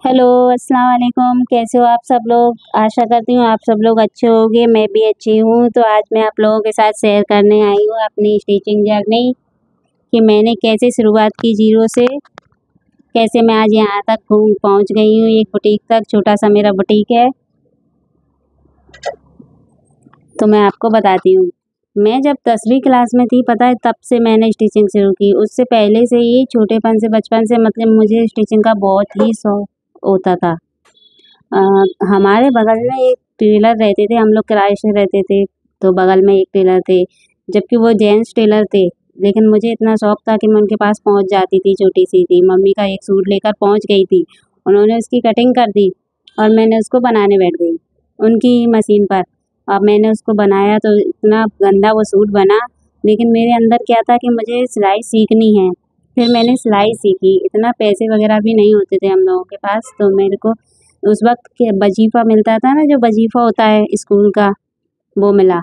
Hello, अस्सलाम वालेकुम। कैसे हो आप सब लोग? आशा करती हूँ आप सब लोग अच्छे होंगे, मैं भी अच्छी हूँ। तो आज मैं आप लोगों के साथ शेयर करने आई हूँ अपनी स्टिचिंग जर्नी कि मैंने कैसे शुरुआत की ज़ीरो से, कैसे मैं आज यहाँ तक पहुँच गई हूँ एक बुटीक तक। छोटा-सा मेरा बुटीक है। तो मैं आपको बताती हूँ। मैं जब 10वीं क्लास में थी, पता है, तब से मैंने स्टिचिंग शुरू की। उससे पहले से ही छोटेपन से, बचपन से मतलब मुझे स्टिचिंग का बहुत ही शौक होता था। अ, हमारे बगल में एक टेलर रहते थे, हम लोग किराए से रहते थे, तो बगल में एक टेलर थे, जबकि वो जेंट्स टेलर थे। लेकिन मुझे इतना शौक था कि मैं उनके पास पहुँच जाती थी, छोटी-सी थी, मम्मी का एक सूट लेकर पहुँच गई थी। उन्होंने उसकी कटिंग कर दी और मैंने उसको बनाने बैठ गई, उनकी मशीन पर। अब मैंने उसको बनाया तो इतना गंदा वो सूट बना, लेकिन मेरे अंदर क्या था कि मुझे सिलाई सीखनी है। फिर मैंने सिलाई सीखी, इतना पैसे वगैरह भी नहीं होते थे हम लोगों के पास, तो मेरे को उस वक़्त के वजीफ़ा मिलता था ना, जो वजीफ़ा होता है स्कूल का, वो मिला।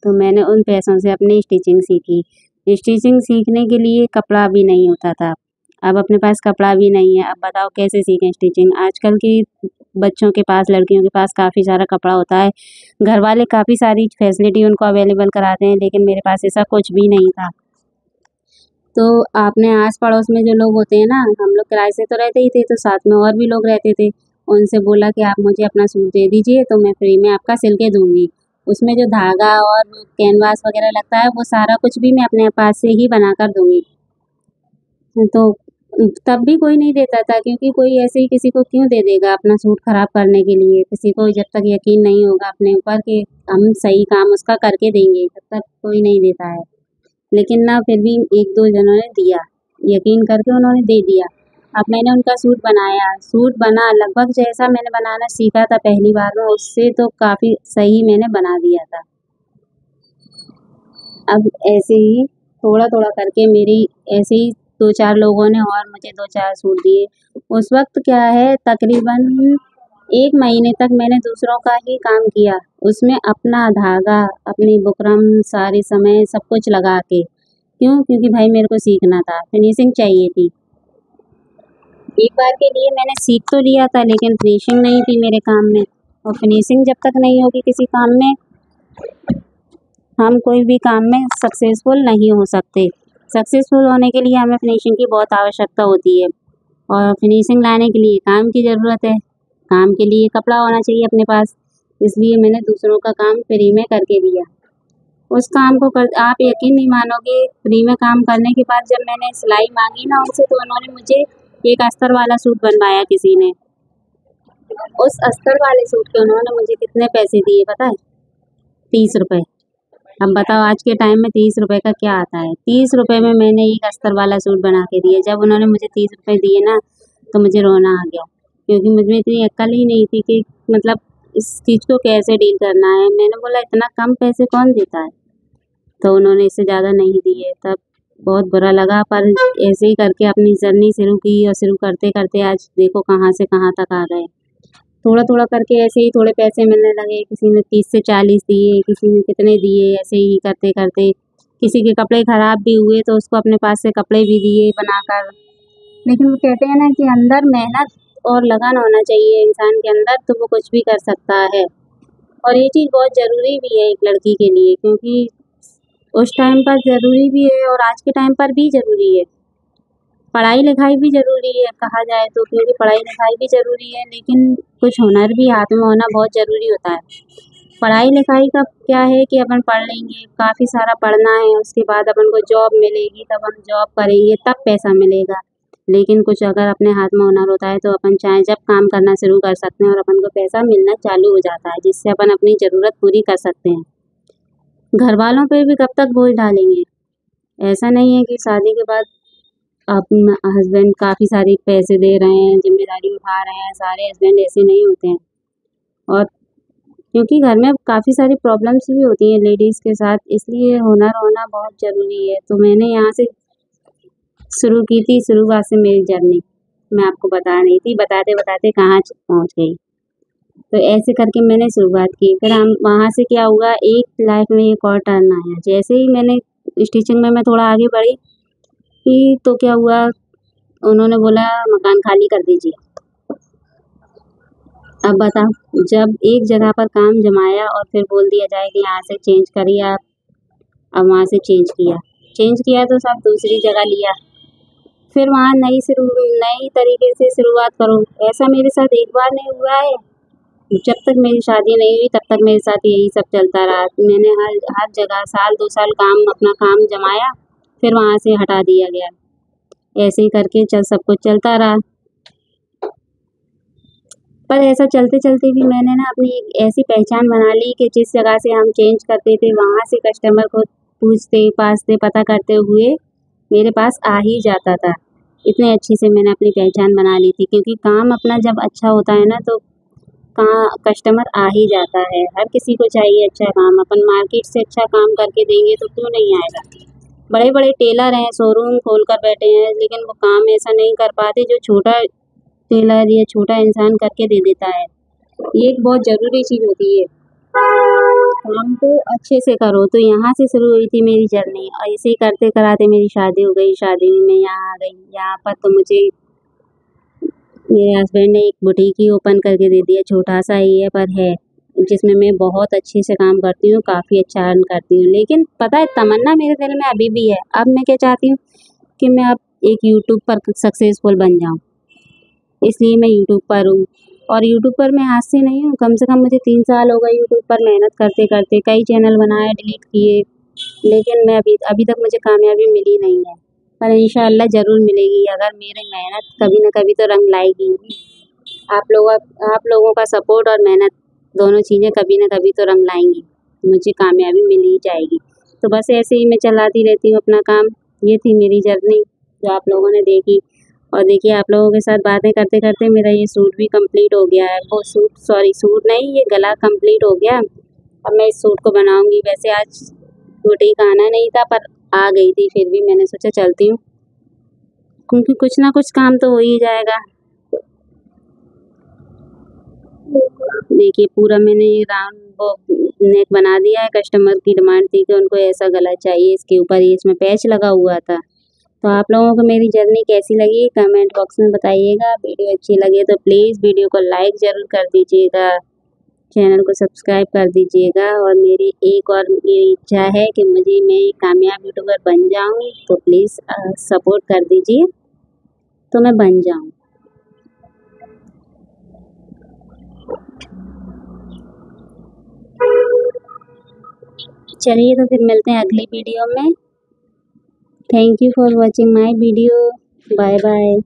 तो मैंने उन पैसों से अपनी स्टिचिंग सीखी। स्टिचिंग सीखने के लिए कपड़ा भी नहीं होता था। अब अपने पास कपड़ा भी नहीं है, अब बताओ कैसे सीखें स्टिचिंग? आजकल की बच्चों के पास, लड़कियों के पास काफ़ी सारा कपड़ा होता है। घरवाले काफ़ी सारी फैसिलिटी उनको अवेलेबल कराते हैं, लेकिन मेरे पास ऐसा कुछ भी नहीं था। तो आपने आस-पड़ोस में जो लोग होते हैं ना, हम लोग किराए से तो रहते ही थे, तो साथ में और भी लोग रहते थे। उनसे बोला कि आप मुझे अपना सूट दे दीजिए, तो मैं फ्री में आपका सिल के दूँगी। उसमें जो धागा और कैनवास वगैरह लगता है, वो सारा कुछ भी मैं अपने पास से ही बनाकर दूँगी। तो तब भी कोई नहीं देता था, क्योंकि कोई ऐसे ही किसी को क्यों दे देगा अपना सूट ख़राब करने के लिए? किसी को जब तक यकीन नहीं होगा अपने ऊपर कि हम सही काम उसका करके देंगे, तब तक कोई नहीं देता है। लेकिन ना, फिर भी 1-2 जनों ने दिया, यकीन करके उन्होंने दे दिया। अब मैंने उनका सूट बनाया, सूट बना लगभग जैसा मैंने बनाना सीखा था पहली बार में, उससे तो काफ़ी सही मैंने बना दिया था। अब ऐसे ही थोड़ा-थोड़ा करके मेरी ऐसे ही 2-4 लोगों ने और मुझे 2-4 सूट दिए। उस वक़्त क्या है, तकरीबन 1 महीने तक मैंने दूसरों का ही काम किया। उसमें अपना धागा, अपनी बुकरम, सारे समय सब कुछ लगा के। क्यों? क्योंकि भाई मेरे को सीखना था, फिनिशिंग चाहिए थी। एक बार के लिए मैंने सीख तो लिया था, लेकिन फिनिशिंग नहीं थी मेरे काम में, और फिनिशिंग जब तक नहीं होगी किसी काम में, हम कोई भी काम में सक्सेसफुल नहीं हो सकते। सक्सेसफुल होने के लिए हमें फिनिशिंग की बहुत आवश्यकता होती है, और फिनिशिंग लाने के लिए काम की ज़रूरत है। काम के लिए कपड़ा होना चाहिए अपने पास, इसलिए मैंने दूसरों का काम फ्री में करके दिया। उस काम को कर आप यकीन नहीं मानोगे, फ्री में काम करने के बाद जब मैंने सिलाई माँगी ना उनसे, तो उन्होंने मुझे एक अस्तर वाला सूट बनवाया किसी ने। उस अस्तर वाले सूट के उन्होंने मुझे कितने पैसे दिए पता है? 30 रुपए। अब बताओ आज के टाइम में 30 रुपए का क्या आता है? 30 रुपए में मैंने एक अस्तर वाला सूट बना के दिया। जब उन्होंने मुझे 30 रुपए दिए ना, तो मुझे रोना आ गया, क्योंकि मुझ में इतनी अक्ल ही नहीं थी कि मतलब इस चीज़ को कैसे डील करना है। मैंने बोला इतना कम पैसे कौन देता है? तो उन्होंने इससे ज़्यादा नहीं दिए। तब बहुत बुरा लगा, पर ऐसे ही करके अपनी जर्नी शुरू की, और शुरू करते-करते आज देखो कहाँ से कहाँ तक आ गए। थोड़ा-थोड़ा करके ऐसे ही थोड़े पैसे मिलने लगे, किसी ने 30 से 40 दिए, किसी ने कितने दिए, ऐसे ही करते-करते किसी के कपड़े ख़राब भी हुए तो उसको अपने पास से कपड़े भी दिए बनाकर। लेकिन वो कहते हैं ना कि अंदर मेहनत और लगन होना चाहिए इंसान के अंदर, तो वो कुछ भी कर सकता है। और ये चीज़ बहुत ज़रूरी भी है एक लड़की के लिए, क्योंकि उस टाइम पर ज़रूरी भी है और आज के टाइम पर भी ज़रूरी है। पढ़ाई-लिखाई भी ज़रूरी है कहा जाए तो, क्योंकि पढ़ाई-लिखाई भी ज़रूरी है, लेकिन कुछ हुनर भी हाथ में होना बहुत ज़रूरी होता है। पढ़ाई-लिखाई का क्या है कि अपन पढ़ लेंगे, काफ़ी सारा पढ़ना है, उसके बाद अपन को जॉब मिलेगी, तब हम जॉब करेंगे, तब पैसा मिलेगा। लेकिन कुछ अगर अपने हाथ में हुनर होता है, तो अपन चाहे जब काम करना शुरू कर सकते हैं और अपन को पैसा मिलना चालू हो जाता है, जिससे अपन अपनी ज़रूरत पूरी कर सकते हैं। घरवालों पे भी कब तक बोझ डालेंगे? ऐसा नहीं है कि शादी के बाद अपना हस्बैंड काफ़ी सारे पैसे दे रहे हैं, ज़िम्मेदारी उठा रहे हैं, सारे हस्बैंड ऐसे नहीं होते हैं। और क्योंकि घर में काफ़ी सारी प्रॉब्लम्स भी होती हैं लेडीज़ के साथ, इसलिए हुनर होना बहुत ज़रूरी है। तो मैंने यहाँ से शुरू की थी, शुरुआत से मेरी जर्नी मैं आपको बता रही थी, बताते-बताते कहाँ पहुँच गई। तो ऐसे करके मैंने शुरुआत की, फिर हम वहाँ से क्या हुआ, एक लाइफ़ में एक और टर्न आया। जैसे ही मैंने स्टिचिंग में मैं थोड़ा आगे बढ़ी, तो क्या हुआ, उन्होंने बोला मकान खाली कर दीजिए। अब बताओ, जब एक जगह पर काम जमाया और फिर बोल दिया जाए कि यहाँ से चेंज करिए आप, अब वहाँ से चेंज किया तो सब दूसरी जगह लिया, फिर वहाँ नई तरीके से शुरुआत करो। ऐसा मेरे साथ एक बार नहीं हुआ है, जब तक मेरी शादी नहीं हुई तब तक मेरे साथ यही सब चलता रहा। मैंने हर जगह साल 2 साल अपना काम जमाया, फिर वहाँ से हटा दिया गया। ऐसे ही करके सब कुछ चलता रहा। पर ऐसा चलते चलते भी मैंने ना अपनी एक ऐसी पहचान बना ली कि जिस जगह से हम चेंज करते थे वहाँ से कस्टमर को पूछते पाछते पता करते हुए मेरे पास आ ही जाता था। इतने अच्छे से मैंने अपनी पहचान बना ली थी, क्योंकि काम अपना जब अच्छा होता है ना तो कस्टमर आ ही जाता है। हर किसी को चाहिए अच्छा काम, अपन मार्केट से अच्छा काम करके देंगे तो क्यों नहीं आएगा। बड़े बड़े टेलर हैं, शोरूम खोल कर बैठे हैं, लेकिन वो काम ऐसा नहीं कर पाते जो छोटा टेलर या छोटा इंसान करके दे देता है। ये एक बहुत ज़रूरी चीज़ होती है, काम तो अच्छे से करो। तो यहाँ से शुरू हुई थी मेरी जर्नी, और ऐसे ही करते कराते मेरी शादी हो गई। शादी में मैं यहाँ आ गई। यहाँ पर तो मुझे मेरे हस्बैंड ने एक बुटीक ही ओपन करके दे दिया, छोटा सा ही है पर है, जिसमें मैं बहुत अच्छे से काम करती हूँ, काफ़ी अच्छा अर्न करती हूँ। लेकिन पता है, तमन्ना मेरे दिल में अभी भी है। अब मैं क्या चाहती हूँ कि मैं अब एक यूट्यूब पर सक्सेसफुल बन जाऊँ, इसलिए मैं यूट्यूब पर हूँ। और यूट्यूब पर मैं आज से नहीं हूँ, कम से कम मुझे 3 साल हो गए यूट्यूब पर मेहनत करते करते। कई चैनल बनाए, डिलीट किए, लेकिन मैं अभी तक मुझे कामयाबी मिली नहीं है। पर इंशाअल्लाह ज़रूर मिलेगी, अगर मेरी मेहनत कभी न कभी तो रंग लाएगी। आप लोगों का सपोर्ट और मेहनत दोनों चीज़ें कभी न कभी तो रंग लाएंगी, मुझे कामयाबी मिल ही जाएगी। तो बस ऐसे ही मैं चलाती रहती हूँ अपना काम। ये थी मेरी जर्नी जो आप लोगों ने देखी। और देखिए, आप लोगों के साथ बातें करते करते मेरा ये सूट भी कंप्लीट हो गया है। वो सूट नहीं, ये गला कंप्लीट हो गया। अब मैं इस सूट को बनाऊंगी। वैसे आज बुटीक आना नहीं था, पर आ गई थी, फिर भी मैंने सोचा चलती हूँ, क्योंकि कुछ ना कुछ काम तो हो ही जाएगा। देखिए, पूरा मैंने ये राउंड वो नेक बना दिया है। कस्टमर की डिमांड थी कि उनको ऐसा गला चाहिए, इसके ऊपर ये इसमें पैच लगा हुआ था। तो आप लोगों को मेरी जर्नी कैसी लगी कमेंट बॉक्स में बताइएगा। वीडियो अच्छी लगे तो प्लीज़ वीडियो को लाइक ज़रूर कर दीजिएगा, चैनल को सब्सक्राइब कर दीजिएगा। और मेरी एक और मेरी इच्छा है कि मैं एक कामयाब यूट्यूबर बन जाऊँ, तो प्लीज़ सपोर्ट कर दीजिए तो मैं बन जाऊँ। चलिए, तो फिर मिलते हैं अगली वीडियो में। Thank you for watching my video. Bye bye.